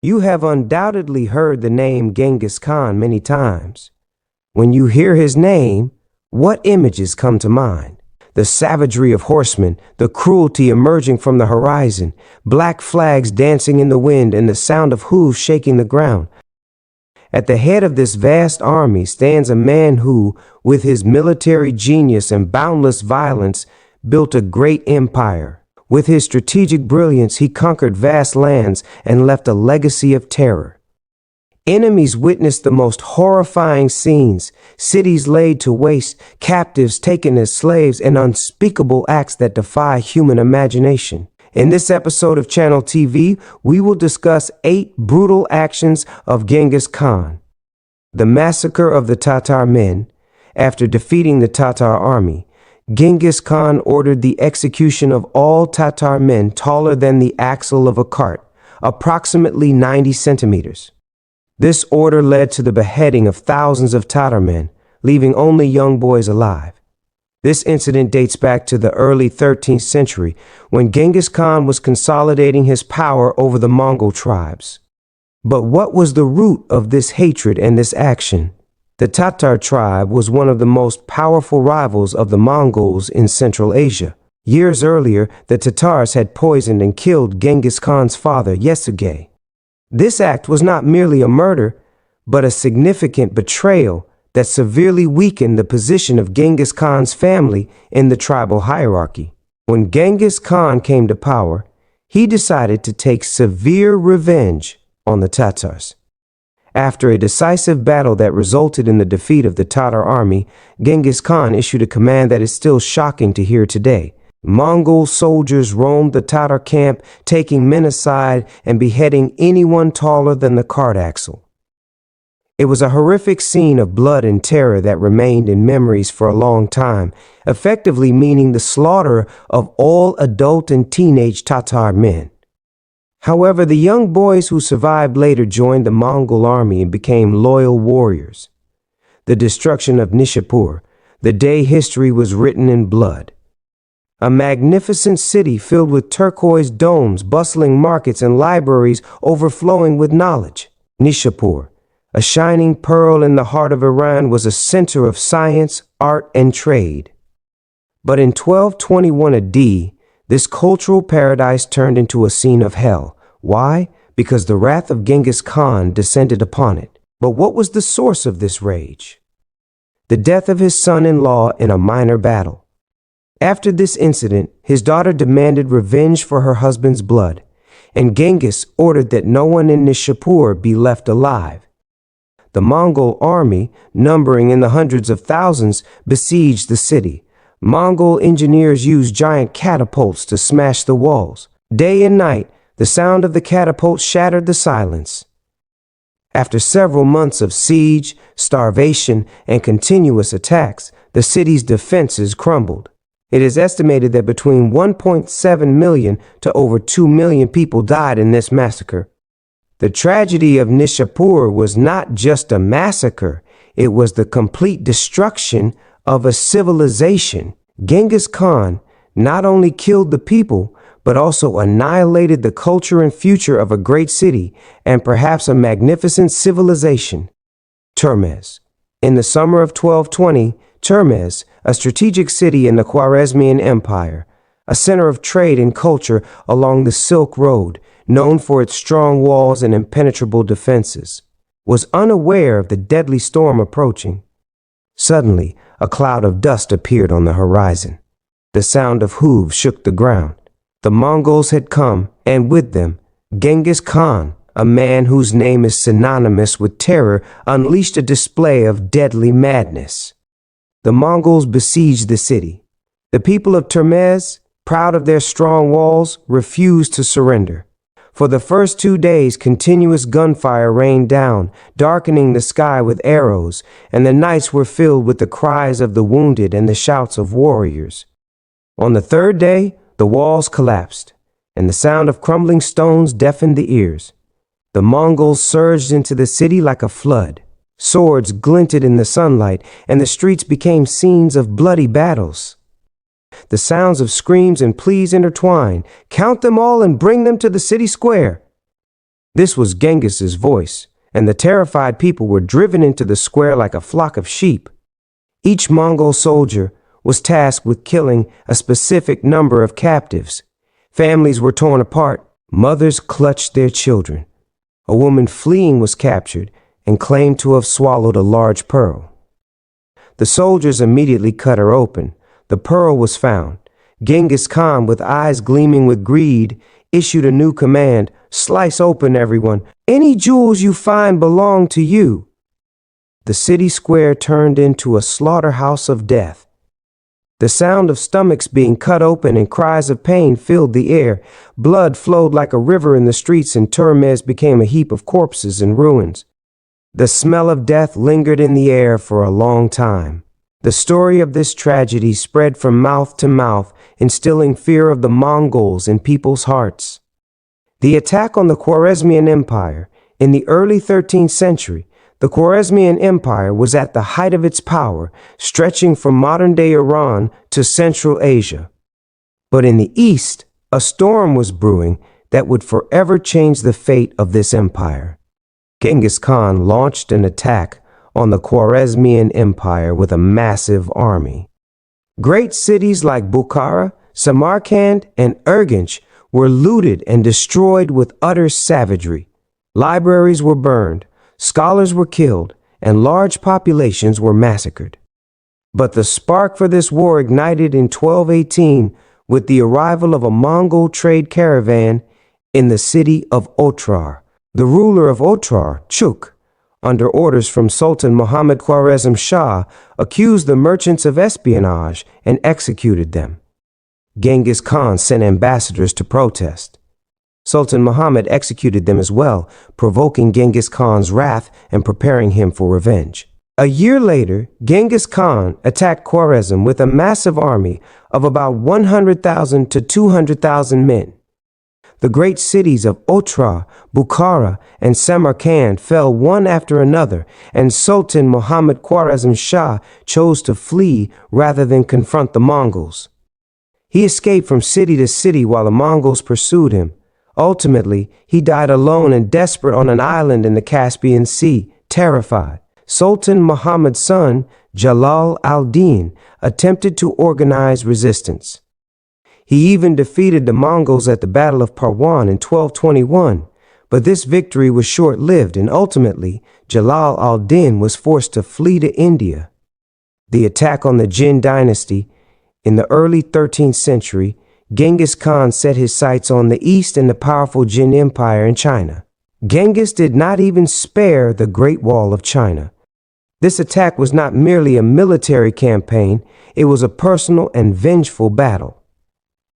You have undoubtedly heard the name Genghis Khan many times. When you hear his name, what images come to mind? The savagery of horsemen, the cruelty emerging from the horizon, black flags dancing in the wind, and the sound of hooves shaking the ground. At the head of this vast army stands a man who, with his military genius and boundless violence, built a great empire. With his strategic brilliance, he conquered vast lands and left a legacy of terror. Enemies witnessed the most horrifying scenes, cities laid to waste, captives taken as slaves, and unspeakable acts that defy human imagination. In this episode of Channel TV, we will discuss 8 brutal actions of Genghis Khan. The massacre of the Tatar men. After defeating the Tatar army, Genghis Khan ordered the execution of all Tatar men taller than the axle of a cart, approximately 90 centimeters. This order led to the beheading of thousands of Tatar men, leaving only young boys alive. This incident dates back to the early 13th century, when Genghis Khan was consolidating his power over the Mongol tribes. But what was the root of this hatred and this action? The Tatar tribe was one of the most powerful rivals of the Mongols in Central Asia. Years earlier, the Tatars had poisoned and killed Genghis Khan's father, Yesuge. This act was not merely a murder, but a significant betrayal that severely weakened the position of Genghis Khan's family in the tribal hierarchy. When Genghis Khan came to power, he decided to take severe revenge on the Tatars. After a decisive battle that resulted in the defeat of the Tatar army, Genghis Khan issued a command that is still shocking to hear today. Mongol soldiers roamed the Tatar camp, taking men aside and beheading anyone taller than the cart axle. It was a horrific scene of blood and terror that remained in memories for a long time, effectively meaning the slaughter of all adult and teenage Tatar men. However, the young boys who survived later joined the Mongol army and became loyal warriors. The destruction of Nishapur, the day history was written in blood. A magnificent city filled with turquoise domes, bustling markets, and libraries overflowing with knowledge. Nishapur, a shining pearl in the heart of Iran, was a center of science, art, and trade. But in 1221 AD, this cultural paradise turned into a scene of hell. Why? Because the wrath of Genghis Khan descended upon it. But what was the source of this rage? The death of his son-in-law in a minor battle. After this incident, his daughter demanded revenge for her husband's blood, and Genghis ordered that no one in Nishapur be left alive. The Mongol army, numbering in the hundreds of thousands, besieged the city. Mongol engineers used giant catapults to smash the walls. Day and night, the sound of the catapults shattered the silence. After several months of siege, starvation, and continuous attacks, the city's defenses crumbled. It is estimated that between 1.7 million to over 2 million people died in this massacre. The tragedy of Nishapur was not just a massacre, it was the complete destruction of a civilization. Genghis Khan not only killed the people, but also annihilated the culture and future of a great city and perhaps a magnificent civilization. Termez. In the summer of 1220, Termez, a strategic city in the Khwarezmian Empire, a center of trade and culture along the Silk Road, known for its strong walls and impenetrable defenses, was unaware of the deadly storm approaching. Suddenly, a cloud of dust appeared on the horizon. The sound of hooves shook the ground. The Mongols had come, and with them, Genghis Khan, a man whose name is synonymous with terror, unleashed a display of deadly madness. The Mongols besieged the city. The people of Termez, proud of their strong walls, refused to surrender. For the first 2 days, continuous gunfire rained down, darkening the sky with arrows, and the nights were filled with the cries of the wounded and the shouts of warriors. On the 3rd day, the walls collapsed, and the sound of crumbling stones deafened the ears. The Mongols surged into the city like a flood. Swords glinted in the sunlight, and the streets became scenes of bloody battles. The sounds of screams and pleas intertwined. "Count them all and bring them to the city square." This was Genghis's voice, and the terrified people were driven into the square like a flock of sheep. Each Mongol soldier was tasked with killing a specific number of captives. Families were torn apart. Mothers clutched their children. A woman fleeing was captured and claimed to have swallowed a large pearl. The soldiers immediately cut her open. The pearl was found. Genghis Khan, with eyes gleaming with greed, issued a new command: "Slice open, everyone. Any jewels you find belong to you." The city square turned into a slaughterhouse of death. The sound of stomachs being cut open and cries of pain filled the air. Blood flowed like a river in the streets, and Turmez became a heap of corpses and ruins. The smell of death lingered in the air for a long time. The story of this tragedy spread from mouth to mouth, instilling fear of the Mongols in people's hearts. The attack on the Khwarezmian Empire. In the early 13th century, the Khwarezmian Empire was at the height of its power, stretching from modern-day Iran to Central Asia. But in the east, a storm was brewing that would forever change the fate of this empire. Genghis Khan launched an attack on the Khwarezmian Empire with a massive army. Great cities like Bukhara, Samarkand, and Urgench were looted and destroyed with utter savagery. Libraries were burned, scholars were killed, and large populations were massacred. But the spark for this war ignited in 1218 with the arrival of a Mongol trade caravan in the city of Otrar. The ruler of Otrar, Chuk, under orders from Sultan Muhammad Khwarezm Shah, accused the merchants of espionage and executed them. Genghis Khan sent ambassadors to protest. Sultan Muhammad executed them as well, provoking Genghis Khan's wrath and preparing him for revenge. A year later, Genghis Khan attacked Khwarezm with a massive army of about 100,000 to 200,000 men. The great cities of Otrar, Bukhara, and Samarkand fell one after another, and Sultan Muhammad Khwarezm Shah chose to flee rather than confront the Mongols. He escaped from city to city while the Mongols pursued him. Ultimately, he died alone and desperate on an island in the Caspian Sea, terrified. Sultan Muhammad's son, Jalal al-Din, attempted to organize resistance. He even defeated the Mongols at the Battle of Parwan in 1221, but this victory was short-lived, and ultimately, Jalal al-Din was forced to flee to India. The attack on the Jin dynasty. In the early 13th century, Genghis Khan set his sights on the east and the powerful Jin Empire in China. Genghis did not even spare the Great Wall of China. This attack was not merely a military campaign, it was a personal and vengeful battle.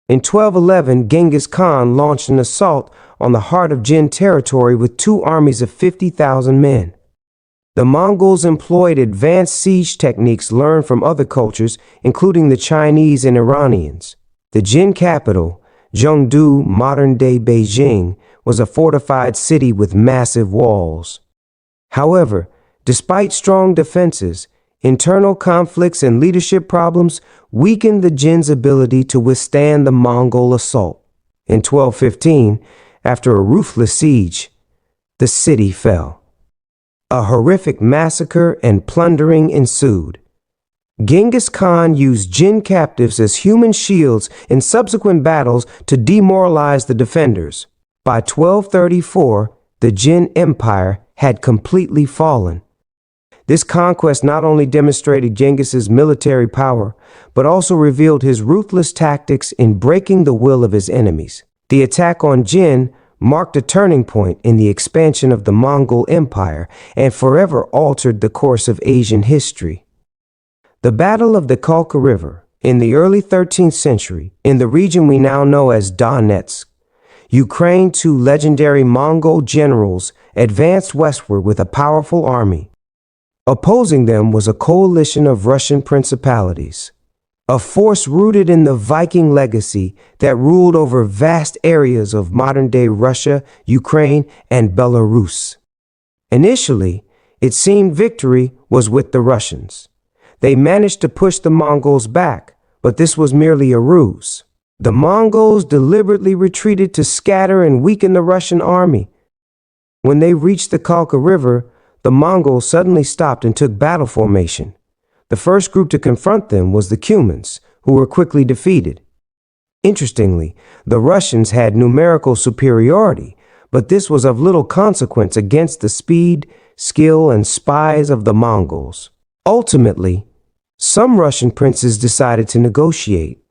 In 1211, Genghis Khan launched an assault on the heart of Jin territory with two armies of 50,000 men. The Mongols employed advanced siege techniques learned from other cultures, including the Chinese and Iranians. The Jin capital, Zhengdu, modern-day Beijing, was a fortified city with massive walls. However, despite strong defenses, internal conflicts and leadership problems weakened the Jin's ability to withstand the Mongol assault. In 1215, after a ruthless siege, the city fell. A horrific massacre and plundering ensued. Genghis Khan used Jin captives as human shields in subsequent battles to demoralize the defenders. By 1234, the Jin Empire had completely fallen. This conquest not only demonstrated Genghis's military power, but also revealed his ruthless tactics in breaking the will of his enemies. The attack on Jin marked a turning point in the expansion of the Mongol Empire and forever altered the course of Asian history. The Battle of the Kalka River, in the early 13th century, in the region we now know as Donetsk, Ukraine, two legendary Mongol generals advanced westward with a powerful army. Opposing them was a coalition of Russian principalities, a force rooted in the Viking legacy that ruled over vast areas of modern-day Russia, Ukraine, and Belarus. Initially, it seemed victory was with the Russians. They managed to push the Mongols back, but this was merely a ruse. The Mongols deliberately retreated to scatter and weaken the Russian army. When they reached the Kalka River, the Mongols suddenly stopped and took battle formation. The first group to confront them was the Cumans, who were quickly defeated. Interestingly, the Russians had numerical superiority, but this was of little consequence against the speed, skill, and spies of the Mongols. Ultimately, some Russian princes decided to negotiate.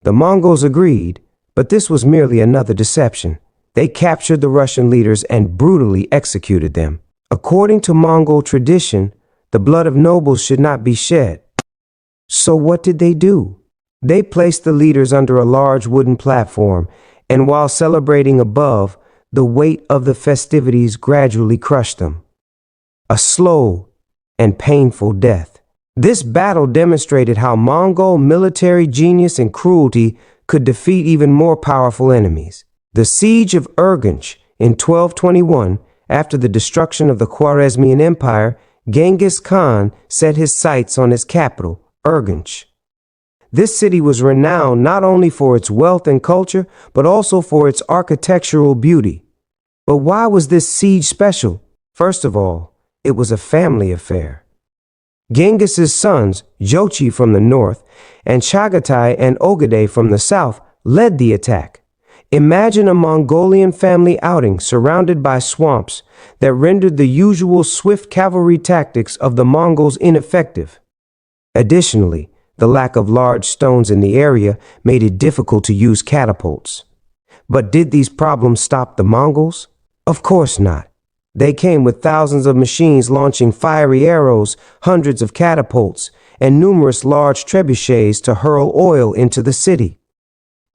The Mongols agreed, but this was merely another deception. They captured the Russian leaders and brutally executed them. According to Mongol tradition, the blood of nobles should not be shed. So what did they do? They placed the leaders under a large wooden platform, and while celebrating above, the weight of the festivities gradually crushed them. A slow and painful death. This battle demonstrated how Mongol military genius and cruelty could defeat even more powerful enemies. The siege of Urgench in 1221, after the destruction of the Khwarezmian Empire, Genghis Khan set his sights on his capital, Urgench. This city was renowned not only for its wealth and culture, but also for its architectural beauty. But why was this siege special? First of all, it was a family affair. Genghis's sons, Jochi from the north, and Chagatai and Ogadai from the south, led the attack. Imagine a Mongolian family outing surrounded by swamps that rendered the usual swift cavalry tactics of the Mongols ineffective. Additionally, the lack of large stones in the area made it difficult to use catapults. But did these problems stop the Mongols? Of course not. They came with thousands of machines launching fiery arrows, hundreds of catapults, and numerous large trebuchets to hurl oil into the city.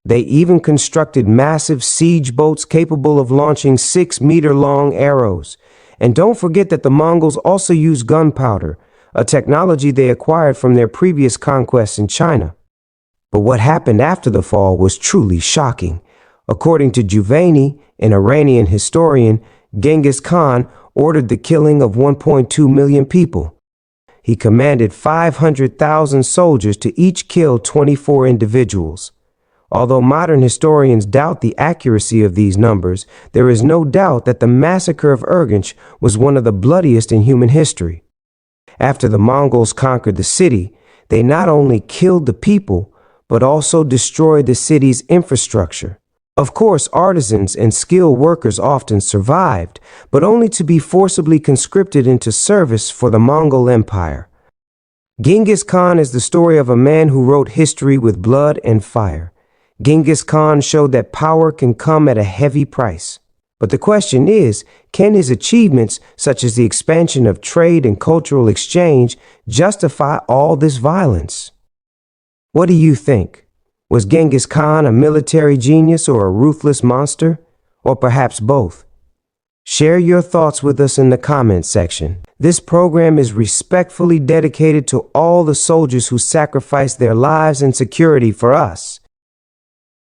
They even constructed massive siege boats capable of launching 6-meter-long arrows. And don't forget that the Mongols also used gunpowder, a technology they acquired from their previous conquests in China. But what happened after the fall was truly shocking. According to Juvayni, an Iranian historian, Genghis Khan ordered the killing of 1.2 million people. He commanded 500,000 soldiers to each kill 24 individuals. Although modern historians doubt the accuracy of these numbers, there is no doubt that the massacre of Urgench was one of the bloodiest in human history. After the Mongols conquered the city, they not only killed the people, but also destroyed the city's infrastructure. Of course, artisans and skilled workers often survived, but only to be forcibly conscripted into service for the Mongol Empire. Genghis Khan is the story of a man who wrote history with blood and fire. Genghis Khan showed that power can come at a heavy price. But the question is, can his achievements, such as the expansion of trade and cultural exchange, justify all this violence? What do you think? Was Genghis Khan a military genius or a ruthless monster? Or perhaps both? Share your thoughts with us in the comments section. This program is respectfully dedicated to all the soldiers who sacrificed their lives and security for us.